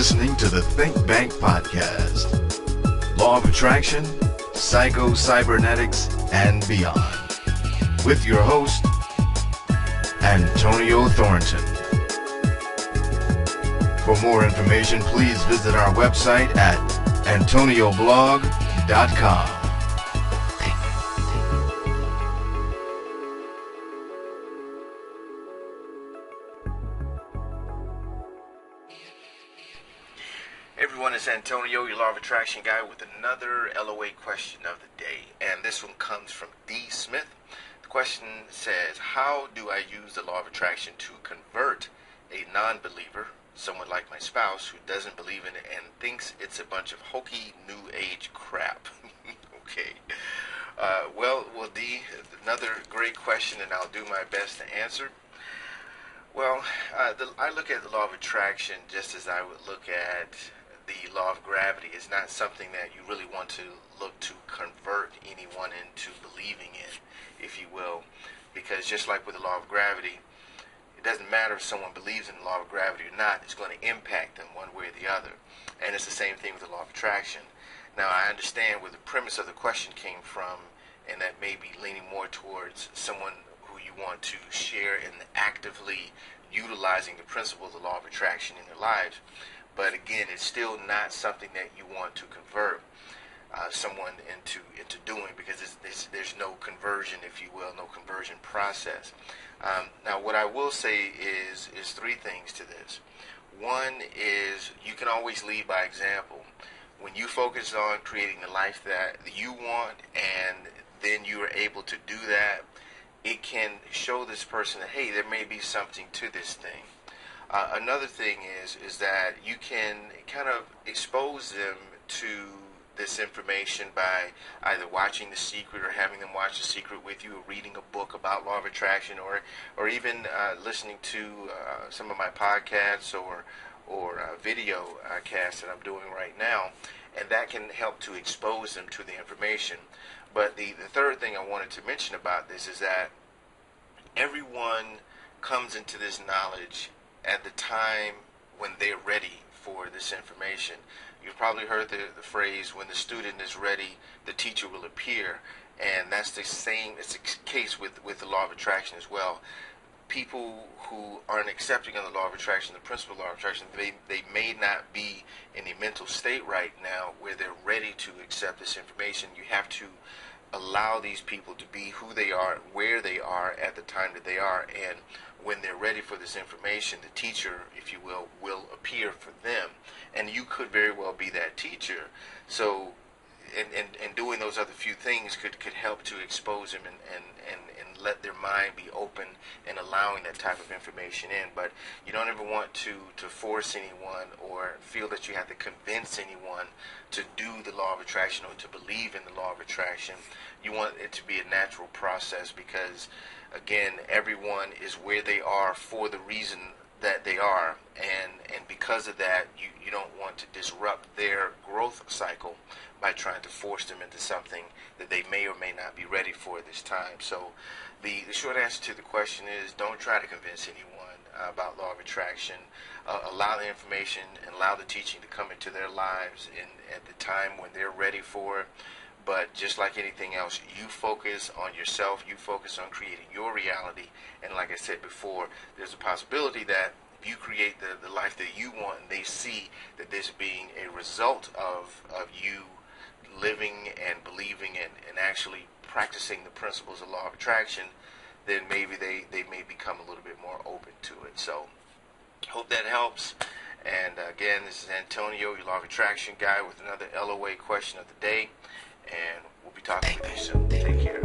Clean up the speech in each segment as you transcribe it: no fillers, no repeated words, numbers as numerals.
listening to the Think Bank podcast. Law of Attraction, Psycho-Cybernetics, and beyond. With your host, Antonio Thornton. For more information, please visit our website at antonioblog.com. Everyone, it's Antonio, your Law of Attraction guy, with another LOA question of the day. And this one comes from D. Smith. The question says, how do I use the Law of Attraction to convert a non-believer, someone like my spouse, who doesn't believe in it and thinks it's a bunch of hokey new age crap? Okay. Well, D, another great question, and I'll do my best to answer. Well, I look at the Law of Attraction just as I would look at the law of gravity. Is not something that you really want to look to convert anyone into believing in, if you will, because just like with the law of gravity, it doesn't matter if someone believes in the law of gravity or not, it's going to impact them one way or the other. And it's the same thing with the law of attraction. Now, I understand where the premise of the question came from, and that may be leaning more towards someone who you want to share in actively utilizing the principle of the law of attraction in their lives. But again, it's still not something that you want to convert someone into doing, because there's no conversion, if you will, no conversion process. Now, what I will say is three things to this. One is you can always lead by example. When you focus on creating the life that you want, and then you are able to do that, it can show this person that, hey, there may be something to this thing. Another thing is that you can kind of expose them to this information by either watching The Secret or having them watch The Secret with you, or reading a book about law of attraction, or even listening to some of my podcasts or video casts that I'm doing right now, and that can help to expose them to the information. But the third thing I wanted to mention about this is that everyone comes into this knowledge at the time when they're ready for this information. You've probably heard the phrase, when the student is ready, the teacher will appear. And that's the same, it's the case with the law of attraction as well. People who aren't accepting of the law of attraction, the principle of the law of attraction, they may not be in a mental state right now where they're ready to accept this information. You have to allow these people to be who they are, where they are at the time that they are, and when they're ready for this information, the teacher, if you will appear for them. And you could very well be that teacher. So, and doing those other few things could help to expose them and let their mind be open and allowing that type of information in. But you don't ever want to force anyone or feel that you have to convince anyone to do the law of attraction or to believe in the law of attraction. You want it to be a natural process, because again, everyone is where they are for the reason that they are, and because of that, you don't want to disrupt their growth cycle by trying to force them into something that they may or may not be ready for at this time. So the short answer to the question is, don't try to convince anyone about law of attraction. Allow the information and allow the teaching to come into their lives at the time when they're ready for it. But just like anything else, you focus on yourself, you focus on creating your reality. And like I said before, there's a possibility that if you create the life that you want, and they see that this being a result of you living and believing and actually practicing the principles of law of attraction, then maybe they may become a little bit more open to it. So hope that helps. And again, this is Antonio, your law of attraction guy, with another LOA question of the day. And we'll be talking with you soon. Take care.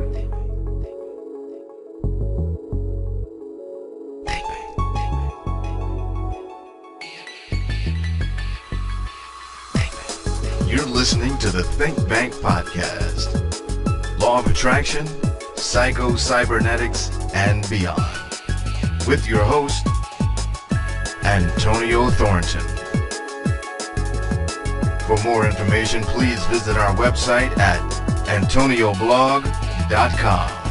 You're listening to the Think Bank podcast. Law of Attraction, Psycho-Cybernetics, and beyond. With your host, Antonio Thornton. For more information, please visit our website at antonioblog.com.